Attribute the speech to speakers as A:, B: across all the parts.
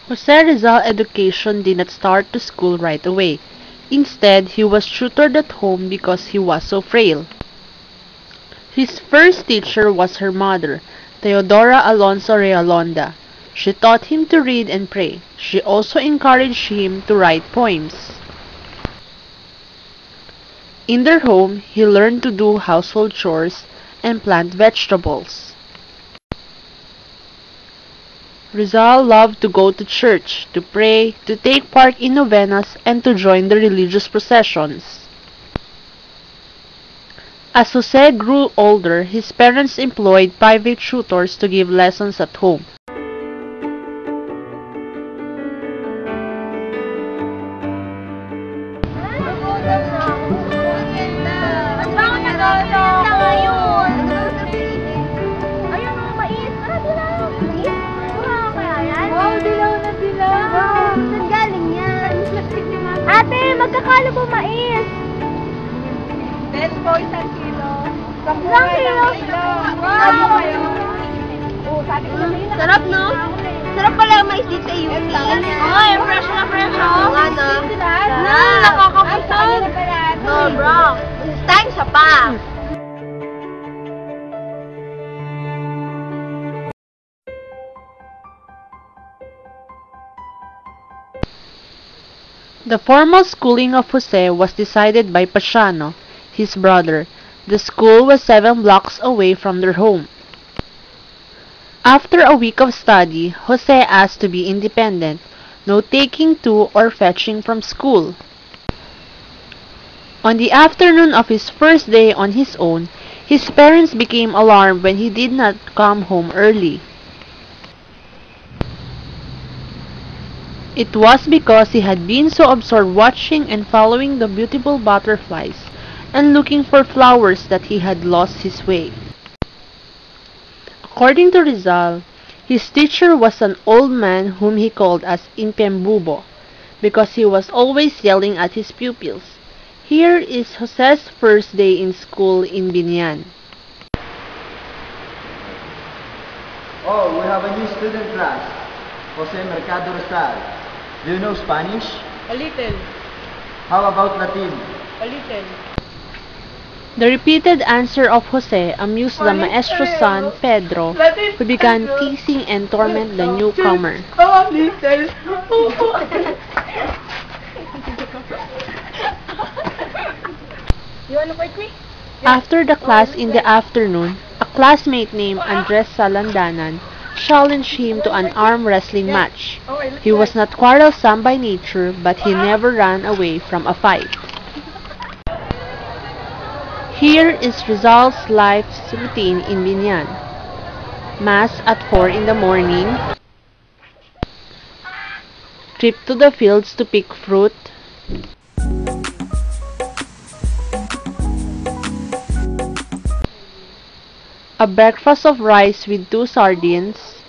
A: Jose Rizal's education did not start to school right away. Instead, he was tutored at home because he was so frail. His first teacher was her mother, Teodora Alonso Realonda. She taught him to read and pray. She also encouraged him to write poems. In their home, he learned to do household chores and plant vegetables. Rizal loved to go to church, to pray, to take part in novenas, and to join the religious processions. As Jose grew older, his parents employed private tutors to give lessons at home.
B: Ate, magkakalo po mais. 10 po isang kilo. Isang kilo. Ano kayo? Sarap, no? Sarap pala yung mais dito sa UP. Ay, fresh na fresh, oh. Ano? Nakakabusog. No, bro. This time sa pa.
A: The formal schooling of Jose was decided by Paciano, his brother. The school was 7 blocks away from their home. After a week of study, Jose asked to be independent, no taking to or fetching from school. On the afternoon of his first day on his own, his parents became alarmed when he did not come home early. It was because he had been so absorbed watching and following the beautiful butterflies and looking for flowers that he had lost his way. According to Rizal, his teacher was an old man whom he called as Impembubo because he was always yelling at his pupils. Here is Jose's first day in school in Binian.
C: Oh, we have a new student class. Jose Mercado Rizal. Do you know Spanish?
D: A little.
C: How about Latin?
D: A little.
A: The repeated answer of Jose amused the maestro's son, Pedro, who began teasing and torment the newcomer.
D: Oh, little. You wanna fight me?
A: After the class in the afternoon, a classmate named Andres Salandanan challenged him to an arm wrestling match. He was not quarrelsome by nature, but he never ran away from a fight. Here is Rizal's life's routine in Binian. Mass at 4 in the morning, trip to the fields to pick fruit, a breakfast of rice with 2 sardines,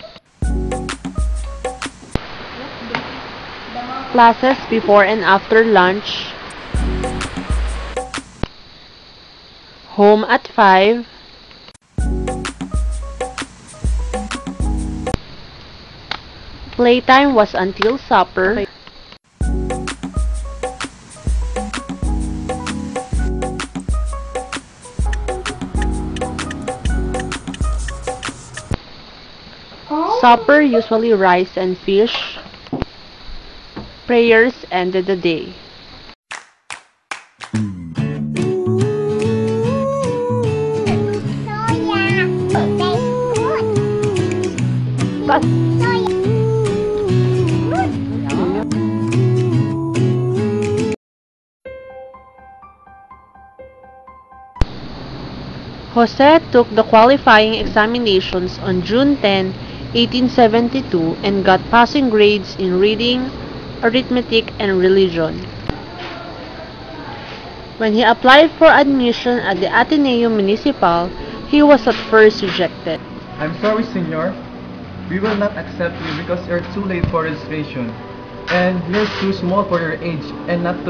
A: classes before and after lunch, home at 5, playtime was until supper, supper usually rice and fish, prayers ended the day. Jose took the qualifying examinations on June 10, 1872 and got passing grades in reading, arithmetic, and religion. When he applied for admission at the Ateneo Municipal, he was at first rejected.
C: I'm sorry, senor. We will not accept you because you're too late for registration. And you're too small for your age and not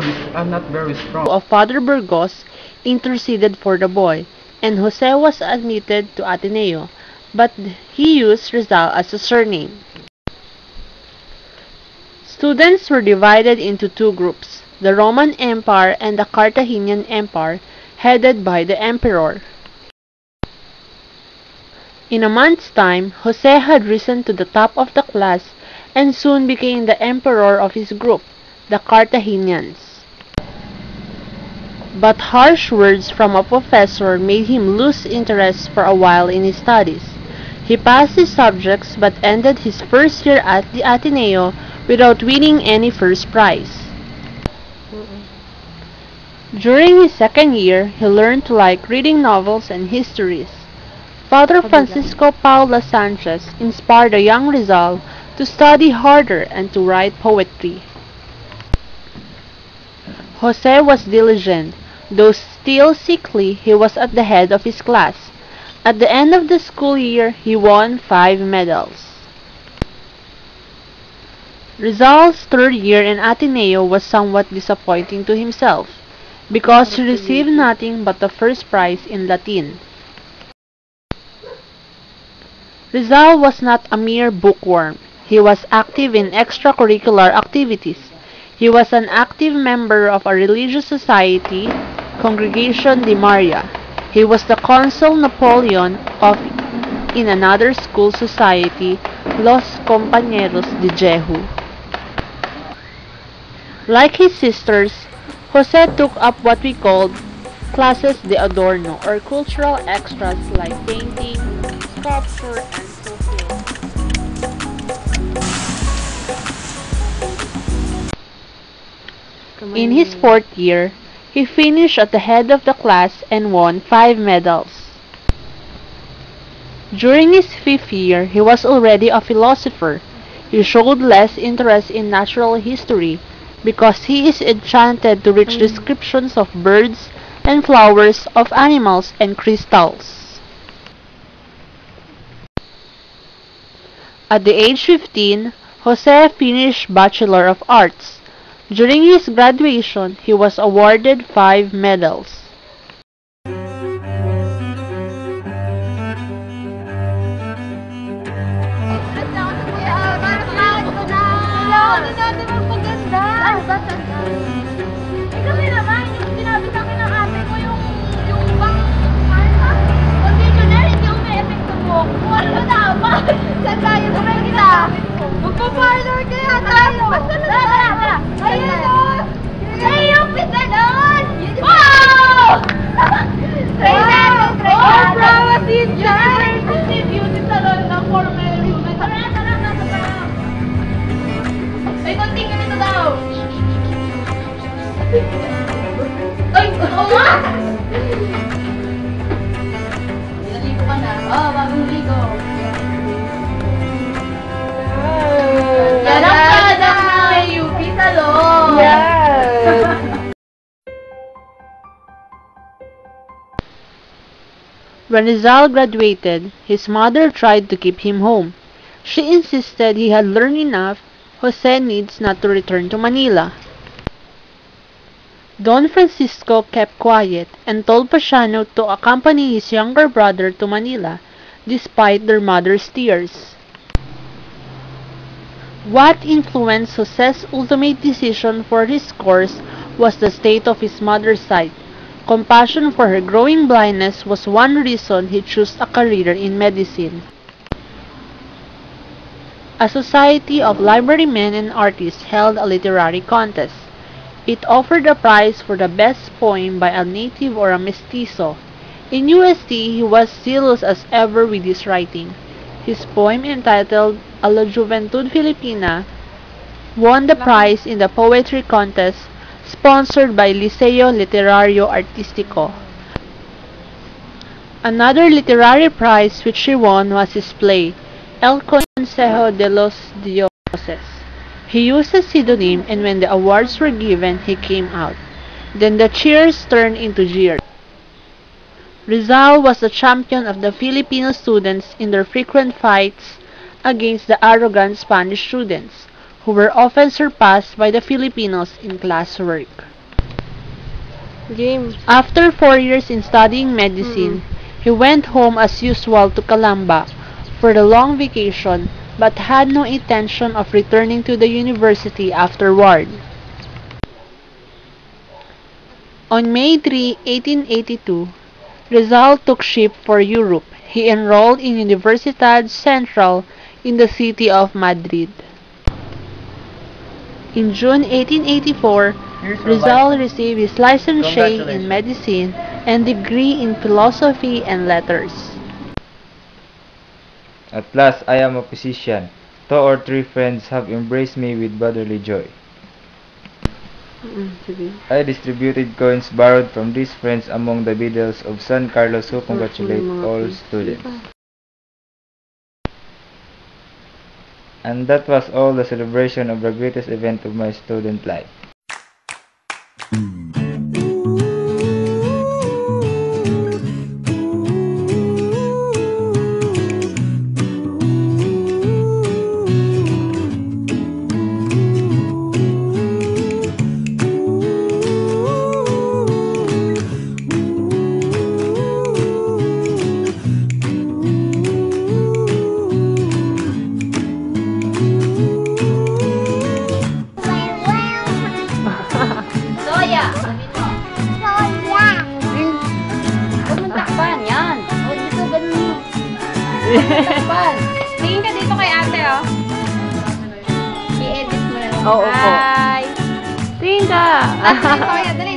C: very strong.
A: Of Father Burgos interceded for the boy, and Jose was admitted to Ateneo, but he used Rizal as a surname. Students were divided into two groups, the Roman Empire and the Carthaginian Empire, headed by the emperor. In a month's time, Jose had risen to the top of the class and soon became the emperor of his group, the Carthaginians. But harsh words from a professor made him lose interest for a while in his studies. He passed his subjects but ended his first year at the Ateneo without winning any first prize. During his second year, he learned to like reading novels and histories. Father Francisco Paula Sanchez inspired the young Rizal to study harder and to write poetry. Jose was diligent. Though still sickly, he was at the head of his class. At the end of the school year, he won 5 medals. Rizal's third year in Ateneo was somewhat disappointing to himself, because he received nothing but the first prize in Latin. Rizal was not a mere bookworm. He was active in extracurricular activities. He was an active member of a religious society, Congregation de Maria. He was the Consul Napoleon of in another school society, Los Compañeros de Jehu. Like his sisters, Jose took up what we called classes de adorno, or cultural extras like painting, sculpture, and so forth. In his fourth year, he finished at the head of the class and won 5 medals. During his fifth year, he was already a philosopher. He showed less interest in natural history because he is enchanted to read descriptions of birds and flowers, of animals and crystals. At the age 15, Jose finished Bachelor of Arts. During his graduation, he was awarded 5 medals.
B: Kasi naman, yung sinabi sa akin ng ate ko, yung bang, conditioner, hindi umi-effect sa buhok ko. Ano dapat? Saan tayo? Saan kita? Magpa-parlor kaya tayo. Tara. Ayun o. Ay, yung pizza doon. Wow! Oh, bravo, Cynthia. University Beauty Salon ng Formel Unit. Tara. Ay, konting ganito daw. Ay, oo nga! Naligo ka na. Oo, bagong ligo. Yan ang product na may UP Salon.
D: Yes!
A: When Rizal graduated, his mother tried to keep him home. She insisted he had learned enough. Jose needs not to return to Manila. Don Francisco kept quiet and told Pasiano to accompany his younger brother to Manila, despite their mother's tears. What influenced Jose's ultimate decision for his course was the state of his mother's sight. Compassion for her growing blindness was one reason he chose a career in medicine. A society of librarymen and artists held a literary contest. It offered a prize for the best poem by a native or a mestizo. In UST, he was zealous as ever with his writing. His poem entitled A la Juventud Filipina won the prize in the poetry contest sponsored by Liceo Literario Artistico. Another literary prize which he won was his play, El Consejo de los Dioses. He used a pseudonym, and when the awards were given, he came out. Then the cheers turned into jeers. Rizal was the champion of the Filipino students in their frequent fights against the arrogant Spanish students, who were often surpassed by the Filipinos in classwork.
D: James.
A: After 4 years in studying medicine, he went home as usual to Calamba for the long vacation, but had no intention of returning to the university afterward. On May 3, 1882, Rizal took ship for Europe. He enrolled in Universidad Central in the city of Madrid. In June 1884,
C: Here's your
A: Rizal
C: license.
A: received his licentiate in
C: Congratulations.
A: medicine and degree in philosophy and letters.
E: At last I am a physician. 2 or 3 friends have embraced me with brotherly joy. I distributed coins borrowed from these friends among the beadles of San Carlos who congratulate all students. And that was all the celebration of the greatest event of my student life.
B: Soya! Sabi mo. Soya! Huwag mong takpan. Yan. O, dito, ganun mo. Takpan. Tingin ka dito kay ate, oh. I-edit mo na lang.
A: Oo po.
B: Hi!
A: Tingin ka!
B: Soya, dali,